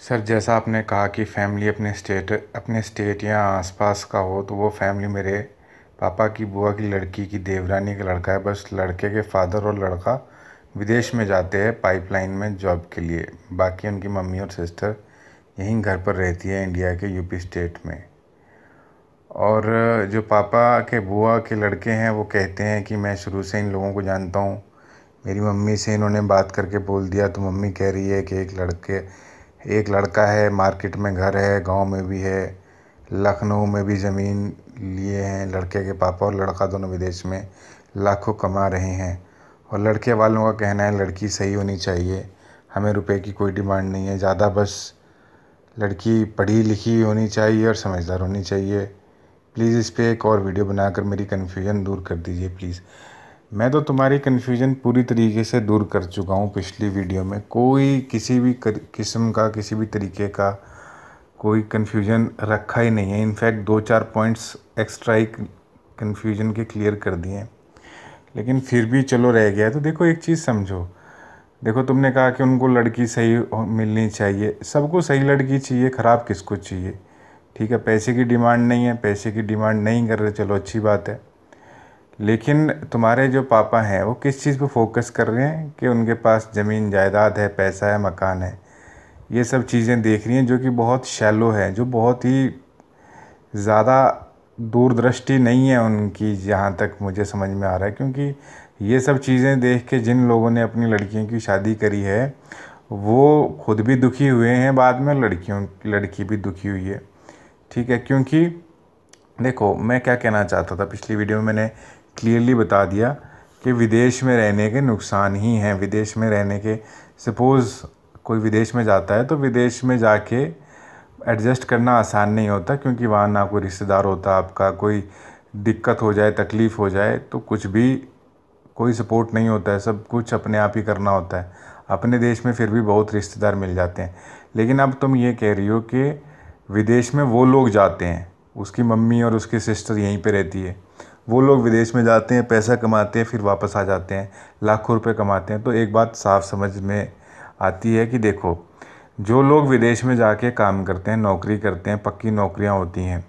Sir, जैसा आपने कहा कि फैमिली अपने स्टेट या आसपास का हो, तो वो फैमिली मेरे पापा की बुआ की लड़की की देवरानी का लड़का है। बस लड़के के फादर और लड़का विदेश में जाते हैं पाइपलाइन में जॉब के लिए। बाकी उनकी मम्मी और सिस्टर यहीं घर पर रहती है, इंडिया के यूपी स्टेट में। और जो पापा के बुआ के लड़के हैं वो कहते हैं कि मैं शुरू से इन लोगों को जानता हूँ। मेरी मम्मी से इन्होंने बात करके बोल दिया, तो मम्मी कह रही है कि एक लड़का है, मार्केट में घर है, गांव में भी है, लखनऊ में भी ज़मीन लिए हैं लड़के के पापा, और लड़का दोनों विदेश में लाखों कमा रहे हैं। और लड़के वालों का कहना है लड़की सही होनी चाहिए, हमें रुपए की कोई डिमांड नहीं है ज़्यादा, बस लड़की पढ़ी लिखी होनी चाहिए और समझदार होनी चाहिए। प्लीज़ इस पे एक और वीडियो बनाकर मेरी कन्फ्यूज़न दूर कर दीजिए प्लीज़। मैं तो तुम्हारी कन्फ्यूज़न पूरी तरीके से दूर कर चुका हूँ पिछली वीडियो में। कोई किसी भी किस्म का, किसी भी तरीके का कोई कन्फ्यूज़न रखा ही नहीं है। इनफैक्ट 2-4 पॉइंट्स एक्स्ट्रा ही कन्फ्यूज़न के क्लियर कर दिए हैं, लेकिन फिर भी चलो रह गया है। तो देखो, एक चीज़ समझो। देखो, तुमने कहा कि उनको लड़की सही मिलनी चाहिए। सबको सही लड़की चाहिए, ख़राब किसको चाहिए? ठीक है, पैसे की डिमांड नहीं है, पैसे की डिमांड नहीं कर रहे, चलो अच्छी बात है। लेकिन तुम्हारे जो पापा हैं वो किस चीज़ पे फोकस कर रहे हैं कि उनके पास ज़मीन जायदाद है, पैसा है, मकान है। ये सब चीज़ें देख रही हैं जो कि बहुत शैलो है, जो बहुत ही ज़्यादा दूरदृष्टि नहीं है उनकी, जहाँ तक मुझे समझ में आ रहा है। क्योंकि ये सब चीज़ें देख के जिन लोगों ने अपनी लड़कियों की शादी करी है वो खुद भी दुखी हुए हैं, बाद में लड़की भी दुखी हुई है। ठीक है, क्योंकि देखो, मैं क्या कहना चाहता था, पिछली वीडियो में मैंने क्लियरली बता दिया कि विदेश में रहने के नुकसान ही हैं। विदेश में रहने के, सपोज़ कोई विदेश में जाता है तो विदेश में जाके एडजस्ट करना आसान नहीं होता, क्योंकि वहाँ ना कोई रिश्तेदार होता आपका। कोई दिक्कत हो जाए, तकलीफ़ हो जाए तो कुछ भी, कोई सपोर्ट नहीं होता है, सब कुछ अपने आप ही करना होता है। अपने देश में फिर भी बहुत रिश्तेदार मिल जाते हैं। लेकिन अब तुम ये कह रही हो कि विदेश में वो लोग जाते हैं, उसकी मम्मी और उसकी सिस्टर यहीं पे रहती है, वो लोग विदेश में जाते हैं, पैसा कमाते हैं, फिर वापस आ जाते हैं, लाखों रुपए कमाते हैं। तो एक बात साफ समझ में आती है कि देखो, जो लोग विदेश में जाके काम करते हैं, नौकरी करते हैं, पक्की नौकरियां होती हैं,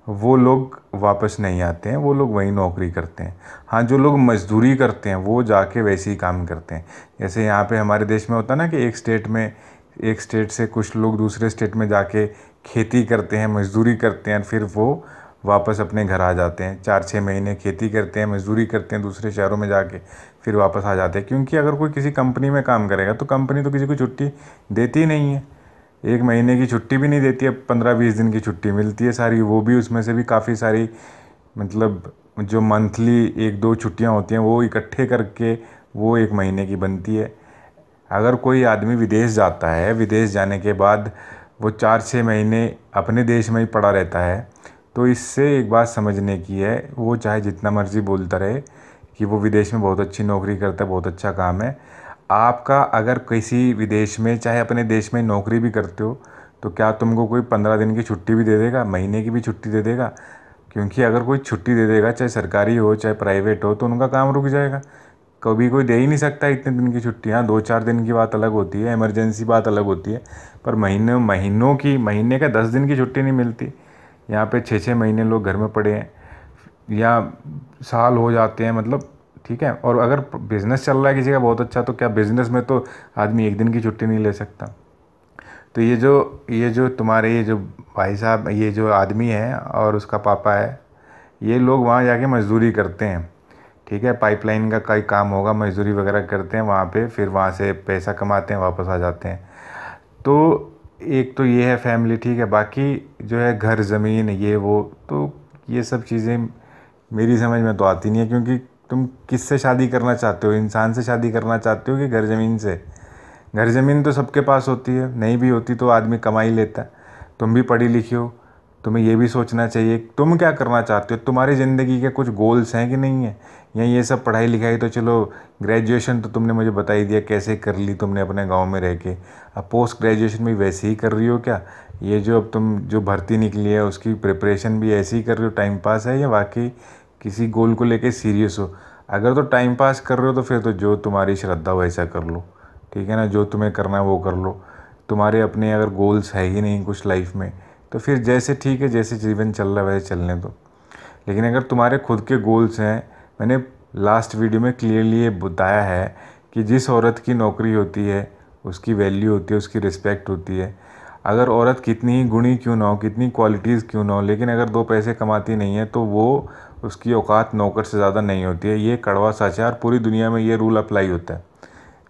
वो लोग वापस नहीं आते हैं, वो लोग वहीं नौकरी करते हैं। हाँ, जो लोग मज़दूरी करते हैं वो जाके वैसे ही काम करते हैं। जैसे यहाँ पे हमारे देश में होता है ना कि एक स्टेट से कुछ लोग दूसरे स्टेट में जाके खेती करते हैं, मज़दूरी करते हैं, फिर वो वापस अपने घर आ जाते हैं। 4-6 महीने खेती करते हैं, मज़दूरी करते हैं दूसरे शहरों में जाके, फिर वापस आ जाते हैं। क्योंकि अगर कोई किसी कंपनी में काम करेगा तो कंपनी तो किसी को छुट्टी देती ही नहीं है, 1 महीने की छुट्टी भी नहीं देती है, 15-20 दिन की छुट्टी मिलती है सारी, वो भी उसमें से भी काफ़ी सारी, मतलब जो मंथली 1-2 छुट्टियां होती हैं वो इकट्ठे करके वो 1 महीने की बनती है। अगर कोई आदमी विदेश जाता है, विदेश जाने के बाद वो 4-6 महीने अपने देश में ही पड़ा रहता है, तो इससे एक बात समझने की है, वो चाहे जितना मर्ज़ी बोलता रहे कि वो विदेश में बहुत अच्छी नौकरी करता है, बहुत अच्छा काम है। आपका अगर किसी विदेश में, चाहे अपने देश में नौकरी भी करते हो, तो क्या तुमको कोई 15 दिन की छुट्टी भी दे देगा, महीने की भी छुट्टी दे देगा? क्योंकि अगर कोई छुट्टी दे देगा, चाहे सरकारी हो चाहे प्राइवेट हो, तो उनका काम रुक जाएगा। कभी कोई दे ही नहीं सकता इतने दिन की छुट्टी। हाँ, 2-4 दिन की बात अलग होती है, इमरजेंसी बात अलग होती है, पर महीने का 10 दिन की छुट्टी नहीं मिलती। यहाँ पे 6-6 महीने लोग घर में पड़े हैं, या साल हो जाते हैं, मतलब ठीक है। और अगर बिज़नेस चल रहा है किसी का बहुत अच्छा, तो क्या बिज़नेस में तो आदमी 1 दिन की छुट्टी नहीं ले सकता? तो ये जो तुम्हारे, ये जो भाई साहब, ये जो आदमी है और उसका पापा है, ये लोग वहाँ जाके मज़दूरी करते हैं। ठीक है, पाइपलाइन का कोई काम होगा, मज़दूरी वगैरह करते हैं वहाँ पे, फिर वहाँ से पैसा कमाते हैं, वापस आ जाते हैं। तो एक तो ये है फैमिली, ठीक है। बाकी जो है घर ज़मीन ये वो, तो ये सब चीज़ें मेरी समझ में तो आती नहीं है। क्योंकि तुम किससे शादी करना चाहते हो? इंसान से शादी करना चाहते हो कि घर ज़मीन से? घर ज़मीन तो सबके पास होती है, नहीं भी होती तो आदमी कमा ही लेता है। तुम भी पढ़ी लिखी हो, तुम्हें ये भी सोचना चाहिए तुम क्या करना चाहते हो, तुम्हारी ज़िंदगी के कुछ गोल्स हैं कि नहीं है। या ये सब पढ़ाई लिखाई तो चलो, ग्रेजुएशन तो तुमने मुझे बता ही दिया कैसे कर ली तुमने अपने गांव में रह के। अब पोस्ट ग्रेजुएशन भी वैसे ही कर रही हो क्या? ये जो अब तुम जो भर्ती निकली है उसकी प्रिपरेशन भी ऐसे ही कर रही हो, टाइम पास है, या वाकई किसी गोल को लेके सीरियस हो? अगर तो टाइम पास कर रहे हो तो फिर तो जो तुम्हारी श्रद्धा हो वैसा कर लो, ठीक है ना, जो तुम्हें करना है वो कर लो। तुम्हारे अपने अगर गोल्स है ही नहीं कुछ लाइफ में, तो फिर जैसे ठीक है, जैसे जीवन चल रहा है वैसे चलने दो। लेकिन अगर तुम्हारे खुद के गोल्स हैं, मैंने लास्ट वीडियो में क्लियरली ये बताया है कि जिस औरत की नौकरी होती है उसकी वैल्यू होती है, उसकी रिस्पेक्ट होती है। अगर औरत कितनी ही गुणी क्यों ना हो, कितनी क्वालिटीज़ क्यों ना हो, लेकिन अगर 2 पैसे कमाती नहीं है तो वो उसकी औकात नौकर से ज़्यादा नहीं होती है। ये कड़वा सच है और पूरी दुनिया में ये रूल अप्लाई होता है,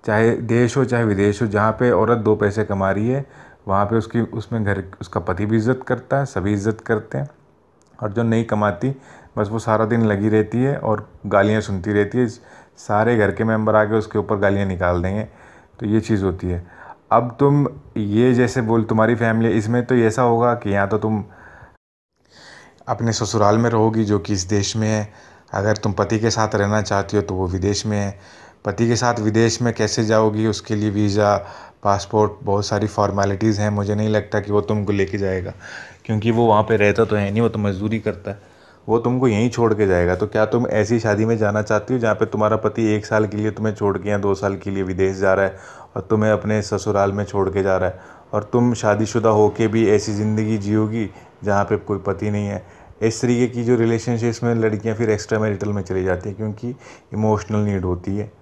चाहे देश हो चाहे विदेश हो। जहाँ पे औरत 2 पैसे कमा रही है वहाँ पे उसकी उसमें घर उसका पति भी इज़्ज़त करता है, सभी इज़्ज़त करते हैं। और जो नहीं कमाती बस वो सारा दिन लगी रहती है और गालियाँ सुनती रहती है। सारे घर के मेंबर आके उसके ऊपर गालियाँ निकाल देंगे। तो ये चीज़ होती है। अब तुम ये जैसे बोल तुम्हारी फैमिली, इसमें तो ऐसा होगा कि या तो तुम अपने ससुराल में रहोगी जो कि इस देश में है। अगर तुम पति के साथ रहना चाहती हो तो वो विदेश में है। पति के साथ विदेश में कैसे जाओगी, उसके लिए वीज़ा, पासपोर्ट, बहुत सारी फॉर्मेलिटीज़ हैं। मुझे नहीं लगता कि वो तुमको लेके जाएगा, क्योंकि वो वहाँ पे रहता तो है नहीं, वो तो मज़दूरी करता है। वो तुमको यहीं छोड़ के जाएगा। तो क्या तुम ऐसी शादी में जाना चाहती हो जहाँ पे तुम्हारा पति 1 साल के लिए तुम्हें छोड़ के या 2 साल के लिए विदेश जा रहा है और तुम्हें अपने ससुराल में छोड़ के जा रहा है, और तुम शादीशुदा होके भी ऐसी ज़िंदगी जियोगी जहाँ पे कोई पति नहीं है? इस तरीके की जो रिलेशनशिप्स में लड़कियाँ फिर एक्स्ट्रा मैरिटल में चली जाती हैं, क्योंकि इमोशनल नीड होती है।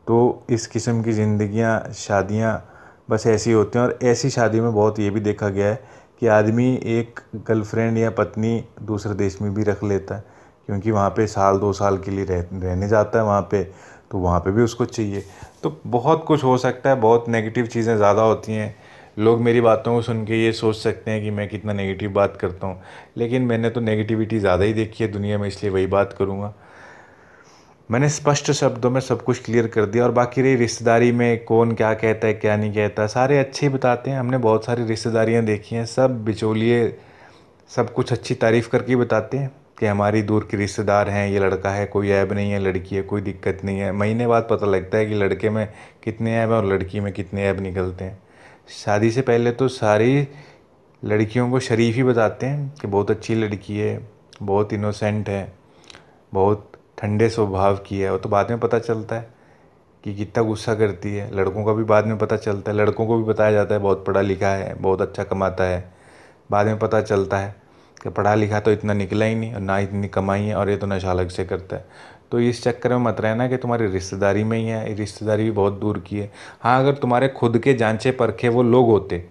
तो इस किस्म की ज़िंदगियाँ, शादियाँ बस ऐसी होती हैं। और ऐसी शादी में बहुत ये भी देखा गया है कि आदमी एक गर्लफ्रेंड या पत्नी दूसरे देश में भी रख लेता है, क्योंकि वहाँ पे साल 2 साल के लिए रहने जाता है वहाँ पे, तो वहाँ पे भी उसको चाहिए। तो बहुत कुछ हो सकता है, बहुत नेगेटिव चीज़ें ज़्यादा होती हैं। लोग मेरी बातों को सुन के ये सोच सकते हैं कि मैं कितना नेगेटिव बात करता हूँ, लेकिन मैंने तो नेगेटिविटी ज़्यादा ही देखी है दुनिया में, इसलिए वही बात करूँगा। मैंने स्पष्ट शब्दों में सब कुछ क्लियर कर दिया। और बाकी रही रिश्तेदारी में कौन क्या कहता है क्या नहीं कहता, सारे अच्छे ही बताते हैं। हमने बहुत सारी रिश्तेदारियां देखी हैं, सब बिचौलिए सब कुछ अच्छी तारीफ़ करके ही बताते हैं कि हमारी दूर के रिश्तेदार हैं, ये लड़का है, कोई ऐब नहीं है, लड़की है, कोई दिक्कत नहीं है। महीने बाद पता लगता है कि लड़के में कितने ऐब हैं और लड़की में कितने ऐब निकलते हैं। शादी से पहले तो सारी लड़कियों को शरीफ ही बताते हैं कि बहुत अच्छी लड़की है, बहुत इनोसेंट है, बहुत ठंडे स्वभाव की है। वो तो बाद में पता चलता है कि कितना गुस्सा करती है। लड़कों का भी बाद में पता चलता है, लड़कों को भी बताया जाता है बहुत पढ़ा लिखा है, बहुत अच्छा कमाता है। बाद में पता चलता है कि पढ़ा लिखा तो इतना निकला ही नहीं और ना इतनी कमाई है, और ये तो नशा अलग से करता है। तो इस चक्कर में मत रहना कि तुम्हारी रिश्तेदारी में ही है, रिश्तेदारी भी बहुत दूर की है। हाँ, अगर तुम्हारे खुद के जांचे परखे वो लोग होते,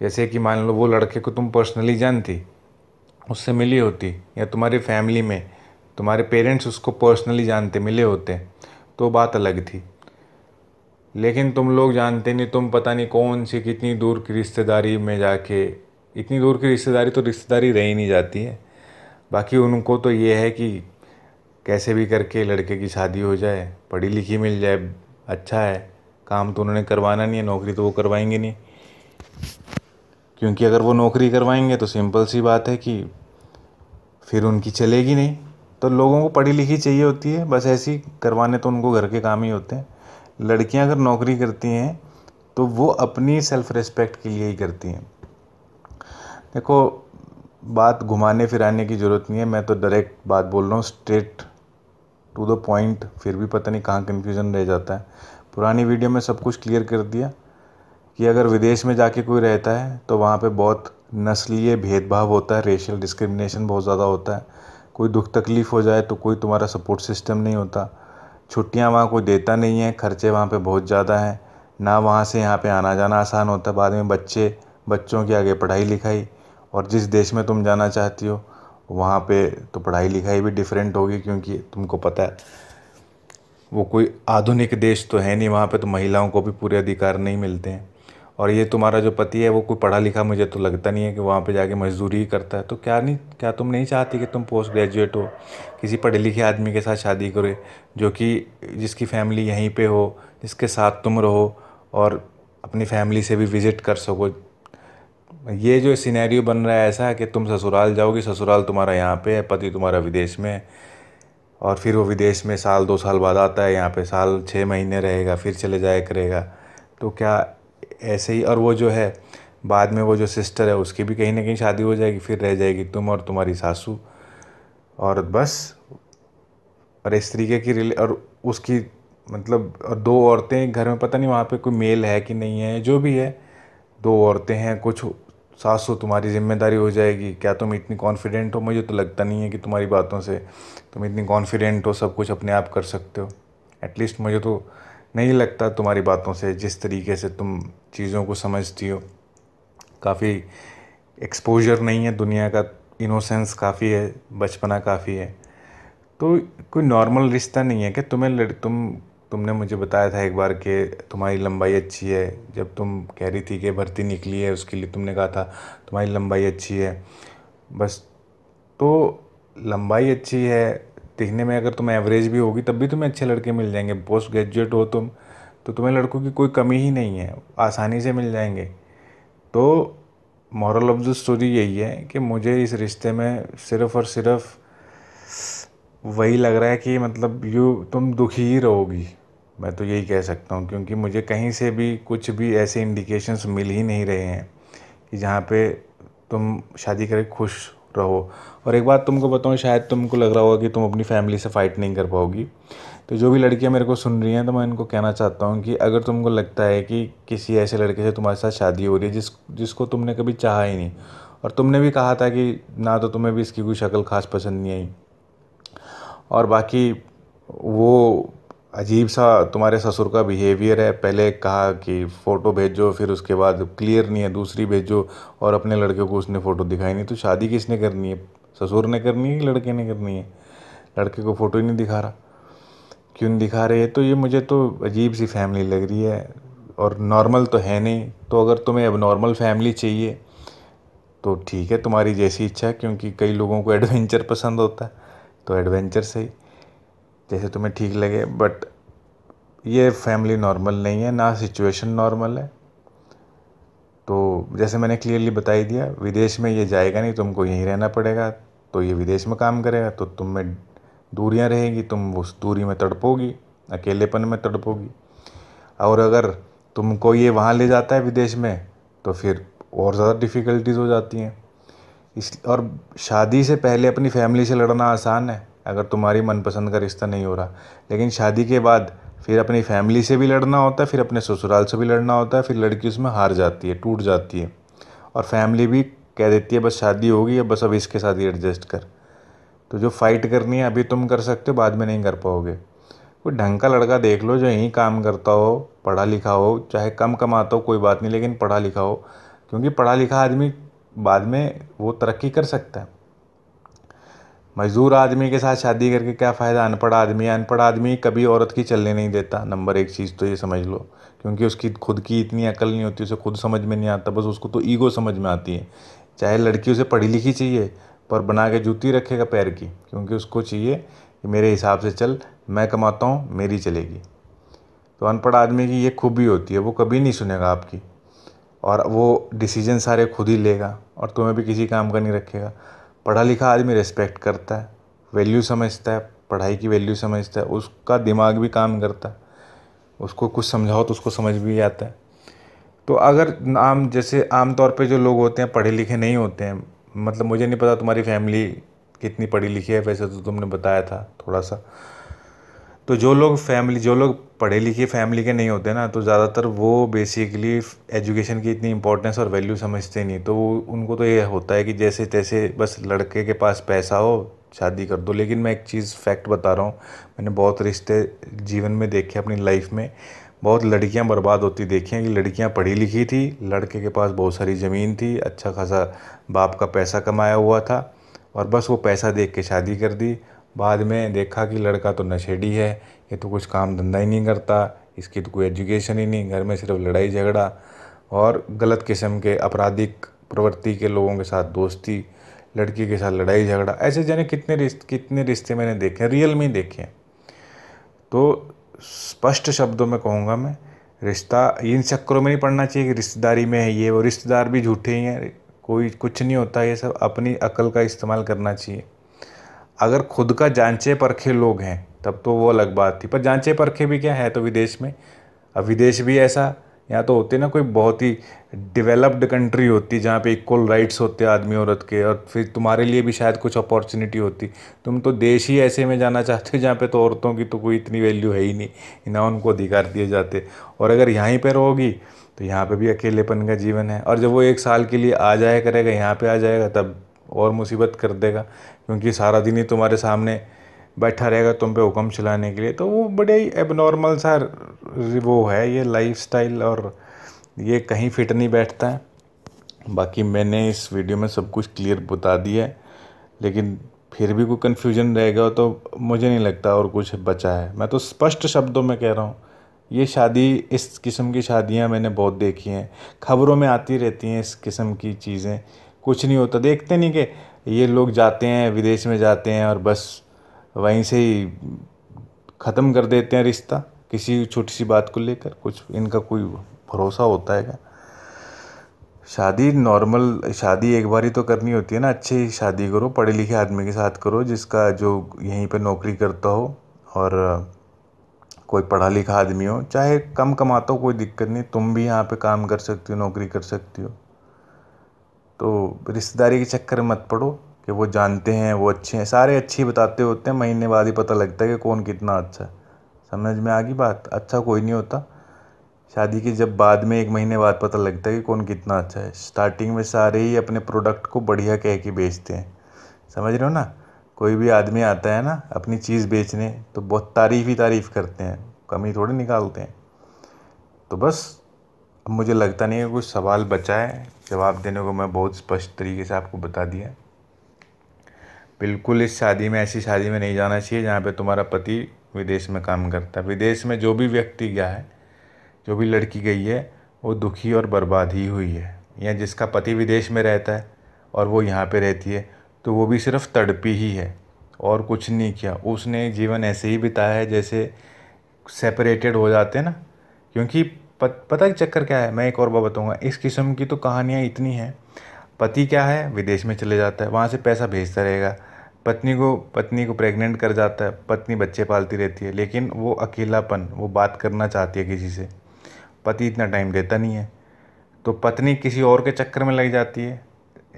जैसे कि मान लो वो लड़के को तुम पर्सनली जानती, उससे मिली होती, या तुम्हारी फैमिली में तुम्हारे पेरेंट्स उसको पर्सनली जानते, मिले होते, तो बात अलग थी। लेकिन तुम लोग जानते नहीं, तुम पता नहीं कौन सी कितनी दूर की रिश्तेदारी में जाके, इतनी दूर की रिश्तेदारी तो रिश्तेदारी रह ही नहीं जाती है। बाकी उनको तो ये है कि कैसे भी करके लड़के की शादी हो जाए, पढ़ी लिखी मिल जाए, अच्छा है। काम तो उन्होंने करवाना नहीं है, नौकरी तो वो करवाएंगे नहीं, क्योंकि अगर वो नौकरी करवाएंगे तो सिंपल सी बात है कि फिर उनकी चलेगी नहीं। तो लोगों को पढ़ी लिखी चाहिए होती है, बस ऐसी करवाने तो उनको घर के काम ही होते हैं। लड़कियां अगर नौकरी करती हैं तो वो अपनी सेल्फ रिस्पेक्ट के लिए ही करती हैं। देखो, बात घुमाने फिराने की ज़रूरत नहीं है, मैं तो डायरेक्ट बात बोल रहा हूँ, स्ट्रेट टू द पॉइंट। फिर भी पता नहीं कहाँ कन्फ्यूज़न रह जाता है। पुरानी वीडियो में सब कुछ क्लियर कर दिया कि अगर विदेश में जाके कोई रहता है तो वहाँ पे बहुत नस्लीय भेदभाव होता है, रेशियल डिस्क्रिमिनेशन बहुत ज़्यादा होता है। कोई दुख तकलीफ़ हो जाए तो कोई तुम्हारा सपोर्ट सिस्टम नहीं होता। छुट्टियाँ वहाँ कोई देता नहीं है, खर्चे वहाँ पे बहुत ज़्यादा हैं। ना वहाँ से यहाँ पे आना जाना आसान होता है। बाद में बच्चों की आगे पढ़ाई लिखाई, और जिस देश में तुम जाना चाहती हो वहाँ पे तो पढ़ाई लिखाई भी डिफरेंट होगी, क्योंकि तुमको पता है वो कोई आधुनिक देश तो है नहीं, वहाँ पे तो महिलाओं को भी पूरे अधिकार नहीं मिलते हैं। और ये तुम्हारा जो पति है वो कोई पढ़ा लिखा मुझे तो लगता नहीं है कि वहाँ पे जाके मजदूरी ही करता है। तो क्या तुम नहीं चाहती कि तुम पोस्ट ग्रेजुएट हो, किसी पढ़े लिखे आदमी के साथ शादी करो, जो कि जिसकी फैमिली यहीं पे हो, जिसके साथ तुम रहो और अपनी फैमिली से भी विज़िट कर सको। ये जो सिनेरियो बन रहा है ऐसा है कि तुम ससुराल जाओगी, ससुराल तुम्हारा यहाँ पे है, पति तुम्हारा विदेश में है, और फिर वो विदेश में साल 2 साल बाद आता है, यहाँ पे साल 6 महीने रहेगा, फिर चले जाया करेगा। तो क्या ऐसे ही, और वो जो है बाद में वो जो सिस्टर है उसकी भी कहीं ना कहीं शादी हो जाएगी, फिर रह जाएगी तुम और तुम्हारी सासू, और बस। और इस तरीके की और उसकी मतलब, और 2 औरतें एक घर में, पता नहीं वहाँ पे कोई मेल है कि नहीं है, जो भी है, दो औरतें हैं, कुछ सासू तुम्हारी जिम्मेदारी हो जाएगी। क्या तुम इतनी कॉन्फिडेंट हो? मुझे तो लगता नहीं है कि तुम्हारी बातों से तुम इतनी कॉन्फिडेंट हो, सब कुछ अपने आप कर सकते हो। एटलीस्ट मुझे तो नहीं लगता तुम्हारी बातों से, जिस तरीके से तुम चीज़ों को समझती हो। काफ़ी एक्सपोजर नहीं है दुनिया का, इनोसेंस काफ़ी है, बचपना काफ़ी है। तो कोई नॉर्मल रिश्ता नहीं है कि तुमने मुझे बताया था एक बार कि तुम्हारी लंबाई अच्छी है। जब तुम कह रही थी कि भर्ती निकली है उसके लिए तुमने कहा था तुम्हारी लंबाई अच्छी है। बस, तो लंबाई अच्छी है, दिखने में अगर तुम एवरेज भी होगी तब भी तुम्हें अच्छे लड़के मिल जाएंगे। पोस्ट ग्रेजुएट हो तुम, तो तुम्हें लड़कों की कोई कमी ही नहीं है, आसानी से मिल जाएंगे। तो मॉरल ऑफ द स्टोरी यही है कि मुझे इस रिश्ते में सिर्फ़ और सिर्फ वही लग रहा है कि मतलब तुम दुखी ही रहोगी। मैं तो यही कह सकता हूँ, क्योंकि मुझे कहीं से भी कुछ भी ऐसे इंडिकेशंस मिल ही नहीं रहे हैं कि जहाँ पे तुम शादी करके खुश रहो। और एक बात तुमको बताऊँ, शायद तुमको लग रहा होगा कि तुम अपनी फैमिली से फ़ाइट नहीं कर पाओगी। तो जो भी लड़कियां मेरे को सुन रही हैं, तो मैं इनको कहना चाहता हूँ कि अगर तुमको लगता है कि किसी ऐसे लड़के से तुम्हारे साथ शादी हो रही है जिसको तुमने कभी चाहा ही नहीं, और तुमने भी कहा था कि ना तो तुम्हें भी इसकी कोई शक्ल खास पसंद नहीं आई, और बाकी वो अजीब सा तुम्हारे ससुर का बिहेवियर है, पहले कहा कि फ़ोटो भेजो, फिर उसके बाद क्लियर नहीं है दूसरी भेजो, और अपने लड़के को उसने फ़ोटो दिखाई नहीं। तो शादी किसने करनी है? ससुर ने करनी है कि लड़के ने करनी है? लड़के को फ़ोटो ही नहीं दिखा रहा, क्यों नहीं दिखा रहे? तो ये मुझे तो अजीब सी फैमिली लग रही है, और नॉर्मल तो है नहीं। तो अगर तुम्हें अब नॉर्मल फैमिली चाहिए तो ठीक है, तुम्हारी जैसी इच्छा है, क्योंकि कई लोगों को एडवेंचर पसंद होता है, तो एडवेंचर से ही जैसे तुम्हें ठीक लगे। बट ये फैमिली नॉर्मल नहीं है, ना सिचुएशन नॉर्मल है। तो जैसे मैंने क्लियरली बता ही दिया, विदेश में ये जाएगा नहीं, तुमको यहीं रहना पड़ेगा। तो ये विदेश में काम करेगा तो तुम में दूरियां रहेगी, तुम उस दूरी में तड़पोगी, अकेलेपन में तड़पोगी। और अगर तुमको ये वहाँ ले जाता है विदेश में, तो फिर और ज़्यादा डिफ़िकल्टीज हो जाती हैं। इस और शादी से पहले अपनी फैमिली से लड़ना आसान है अगर तुम्हारी मनपसंद का रिश्ता नहीं हो रहा, लेकिन शादी के बाद फिर अपनी फैमिली से भी लड़ना होता है, फिर अपने ससुराल से भी लड़ना होता है। फिर लड़की उसमें हार जाती है, टूट जाती है, और फैमिली भी कह देती है बस शादी होगी, अब बस अब इसके साथ ही एडजस्ट कर। तो जो फाइट करनी है अभी तुम कर सकते हो, बाद में नहीं कर पाओगे। कोई ढंग का लड़का देख लो जो यहीं काम करता हो, पढ़ा लिखा हो, चाहे कम कमाता हो कोई बात नहीं, लेकिन पढ़ा लिखा हो, क्योंकि पढ़ा लिखा आदमी बाद में वो तरक्की कर सकता है। मजदूर आदमी के साथ शादी करके क्या फ़ायदा? अनपढ़ आदमी कभी औरत की चलने नहीं देता। नंबर एक चीज़ तो ये समझ लो, क्योंकि उसकी खुद की इतनी अकल नहीं होती, उसे खुद समझ में नहीं आता, बस उसको तो ईगो समझ में आती है। चाहे लड़की उसे पढ़ी लिखी चाहिए, पर बना के जूती रखेगा पैर की, क्योंकि उसको चाहिए कि मेरे हिसाब से चल, मैं कमाता हूँ, मेरी चलेगी। तो अनपढ़ आदमी की ये खूबी होती है, वो कभी नहीं सुनेगा आपकी, और वो डिसीजन सारे खुद ही लेगा, और तुम्हें भी किसी काम का नहीं रखेगा। पढ़ा लिखा आदमी रिस्पेक्ट करता है, वैल्यू समझता है, पढ़ाई की वैल्यू समझता है, उसका दिमाग भी काम करता है, उसको कुछ समझाओ तो उसको समझ भी आता है। तो अगर जैसे आम तौर पे जो लोग होते हैं पढ़े लिखे नहीं होते हैं, मतलब मुझे नहीं पता तुम्हारी फैमिली कितनी पढ़ी लिखी है, वैसे तो तुमने बताया था थोड़ा सा। तो जो लोग पढ़े लिखे फैमिली के नहीं होते ना, तो ज़्यादातर वो बेसिकली एजुकेशन की इतनी इंपॉर्टेंस और वैल्यू समझते नहीं। तो उनको तो ये होता है कि जैसे तैसे बस लड़के के पास पैसा हो, शादी कर दो। लेकिन मैं एक चीज़ फैक्ट बता रहा हूँ, मैंने बहुत रिश्ते जीवन में देखे, अपनी लाइफ में बहुत लड़कियां बर्बाद होती देखी हैं। कि लड़कियां पढ़ी लिखी थी, लड़के के पास बहुत सारी ज़मीन थी, अच्छा खासा बाप का पैसा कमाया हुआ था, और बस वो पैसा देख के शादी कर दी। बाद में देखा कि लड़का तो नशेड़ी है, ये तो कुछ काम धंधा ही नहीं करता, इसकी तो कोई एजुकेशन ही नहीं, घर में सिर्फ लड़ाई झगड़ा और गलत किस्म के आपराधिक प्रवृत्ति के लोगों के साथ दोस्ती, लड़की के साथ लड़ाई झगड़ा, ऐसे जाने कितने रिश्ते मैंने देखे हैं, रियल में ही देखे हैं। तो स्पष्ट शब्दों में कहूँगा मैं, रिश्ता इन चक्करों में नहीं पड़ना चाहिए कि रिश्तेदारी में है ये वो, रिश्तेदार भी झूठे ही हैं, कोई कुछ नहीं होता ये सब। अपनी अकल का इस्तेमाल करना चाहिए। अगर खुद का जांचे परखे लोग हैं तब तो वो अलग बात थी, पर जांचे परखे भी क्या है तो विदेश में। अब विदेश भी ऐसा, यहाँ तो होते ना कोई बहुत ही डेवलप्ड कंट्री होती जहाँ पे इक्वल राइट्स होते आदमी औरत के, और फिर तुम्हारे लिए भी शायद कुछ अपॉर्चुनिटी होती। तुम तो देश ही ऐसे में जाना चाहते हो जहाँ पे तो औरतों की तो कोई इतनी वैल्यू है ही नहीं, ना उनको अधिकार दिए जाते। और अगर यहीं पर रहोगी तो यहाँ पे भी अकेलेपन का जीवन है। और जब वो 1 साल के लिए आ जाया करेगा, यहाँ पे आ जाएगा, तब और मुसीबत कर देगा, क्योंकि सारा दिन ही तुम्हारे सामने बैठा रहेगा तुम पे हुक्म चलाने के लिए। तो वो बड़े ही एबनॉर्मल सा वो है ये लाइफस्टाइल, और ये कहीं फिट नहीं बैठता है। बाकी मैंने इस वीडियो में सब कुछ क्लियर बता दिया है, लेकिन फिर भी कोई कन्फ्यूजन रहेगा तो मुझे नहीं लगता और कुछ बचा है। मैं तो स्पष्ट शब्दों में कह रहा हूँ, ये शादी, इस किस्म की शादियाँ मैंने बहुत देखी हैं, खबरों में आती रहती हैं इस किस्म की चीज़ें। कुछ नहीं होता, देखते नहीं कि ये लोग जाते हैं विदेश में जाते हैं और बस वहीं से ही ख़त्म कर देते हैं रिश्ता किसी छोटी सी बात को लेकर। कुछ इनका कोई भरोसा होता है क्या? शादी नॉर्मल शादी एक बार ही तो करनी होती है ना। अच्छी शादी करो, पढ़े लिखे आदमी के साथ करो, जिसका जो यहीं पे नौकरी करता हो, और कोई पढ़ा लिखा आदमी हो, चाहे कम कमाता हो कोई दिक्कत नहीं, तुम भी यहाँ पे काम कर सकती हो, नौकरी कर सकती हो। तो रिश्तेदारी के चक्कर में मत पड़ो कि वो जानते हैं, वो अच्छे हैं, सारे अच्छे ही बताते होते हैं, महीने बाद ही पता लगता है कि कौन कितना अच्छा है। समझ में आ गई बात? अच्छा कोई नहीं होता। शादी के जब बाद में 1 महीने बाद पता लगता है कि कौन कितना अच्छा है। स्टार्टिंग में सारे ही अपने प्रोडक्ट को बढ़िया कह के बेचते हैं, समझ रहे हो ना। कोई भी आदमी आता है ना अपनी चीज़ बेचने, तो बहुत तारीफ़ ही तारीफ़ करते हैं, कमी थोड़ी निकालते हैं। तो बस अब मुझे लगता नहीं है कुछ सवाल बचा है, जवाब देने को मैं बहुत स्पष्ट तरीके से आपको बता दिया। बिल्कुल इस शादी में, ऐसी शादी में नहीं जाना चाहिए जहाँ पे तुम्हारा पति विदेश में काम करता है। विदेश में जो भी व्यक्ति गया है, जो भी लड़की गई है, वो दुखी और बर्बाद ही हुई है। या जिसका पति विदेश में रहता है और वो यहाँ पे रहती है, तो वो भी सिर्फ तड़पी ही है और कुछ नहीं किया। उसने जीवन ऐसे ही बिताया है जैसे सेपरेटेड हो जाते हैं ना। क्योंकि पता है चक्कर क्या है, मैं एक और बात बताऊँगा। इस किस्म की तो कहानियाँ इतनी हैं। पति क्या है, विदेश में चले जाता है, वहाँ से पैसा भेजता रहेगा, पत्नी को प्रेग्नेंट कर जाता है, पत्नी बच्चे पालती रहती है, लेकिन वो अकेलापन, वो बात करना चाहती है किसी से, पति इतना टाइम देता नहीं है, तो पत्नी किसी और के चक्कर में लग जाती है।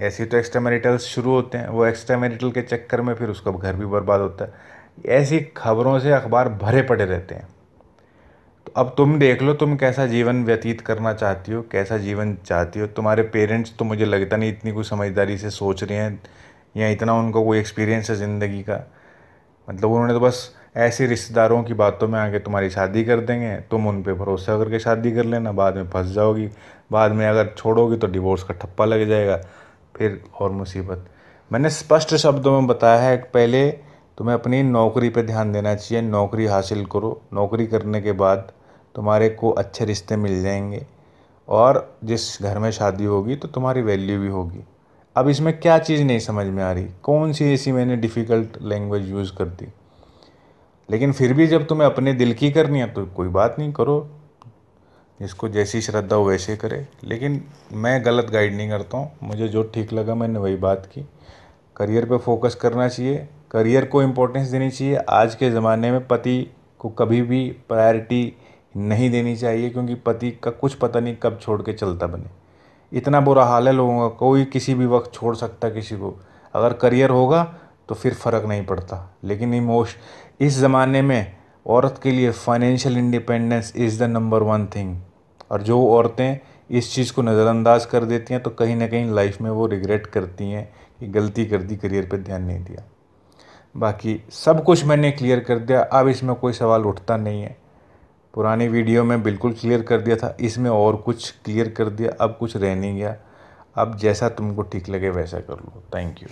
ऐसे तो एक्स्ट्रा मैरिटल्स शुरू होते हैं, वो एक्स्ट्रा मैरिटल के चक्कर में फिर उसका घर भी बर्बाद होता है। ऐसी खबरों से अखबार भरे पड़े रहते हैं। तो अब तुम देख लो, तुम कैसा जीवन व्यतीत करना चाहती हो, कैसा जीवन चाहती हो। तुम्हारे पेरेंट्स तो मुझे लगता नहीं इतनी कोई समझदारी से सोच रहे हैं, या इतना उनको कोई एक्सपीरियंस है ज़िंदगी का। मतलब उन्होंने तो बस ऐसे रिश्तेदारों की बातों में आके तुम्हारी शादी कर देंगे, तुम उन पे भरोसा करके शादी कर लेना, बाद में फंस जाओगी, बाद में अगर छोड़ोगी तो डिवोर्स का ठप्पा लग जाएगा, फिर और मुसीबत। मैंने स्पष्ट शब्दों में बताया है, पहले तुम्हें अपनी नौकरी पे ध्यान देना चाहिए। नौकरी हासिल करो, नौकरी करने के बाद तुम्हारे को अच्छे रिश्ते मिल जाएंगे, और जिस घर में शादी होगी तो तुम्हारी वैल्यू भी होगी। अब इसमें क्या चीज़ नहीं समझ में आ रही, कौन सी ऐसी मैंने डिफ़िकल्ट लैंग्वेज यूज़ कर दी? लेकिन फिर भी जब तुम्हें अपने दिल की करनी है तो कोई बात नहीं, करो, जिसको जैसी श्रद्धा हो वैसे करे। लेकिन मैं गलत गाइड नहीं करता हूँ, मुझे जो ठीक लगा मैंने वही बात की। करियर पे फोकस करना चाहिए, करियर को इम्पोर्टेंस देनी चाहिए। आज के ज़माने में पति को कभी भी प्रायोरिटी नहीं देनी चाहिए, क्योंकि पति का कुछ पता नहीं कब छोड़ के चलता बने। इतना बुरा हाल है लोगों का, कोई किसी भी वक्त छोड़ सकता है किसी को। अगर करियर होगा तो फिर फ़र्क नहीं पड़ता, लेकिन इस ज़माने में औरत के लिए financial independence is the number 1 thing. और जो औरतें इस चीज़ को नज़रअंदाज कर देती हैं, तो कहीं ना कहीं लाइफ में वो रिग्रेट करती हैं कि गलती कर दी, करियर पे ध्यान नहीं दिया। बाकी सब कुछ मैंने क्लियर कर दिया, अब इसमें कोई सवाल उठता नहीं है। पुरानी वीडियो में बिल्कुल क्लियर कर दिया था, इसमें और कुछ क्लियर कर दिया, अब कुछ रह नहीं गया। अब जैसा तुमको ठीक लगे वैसा कर लो। Thank you.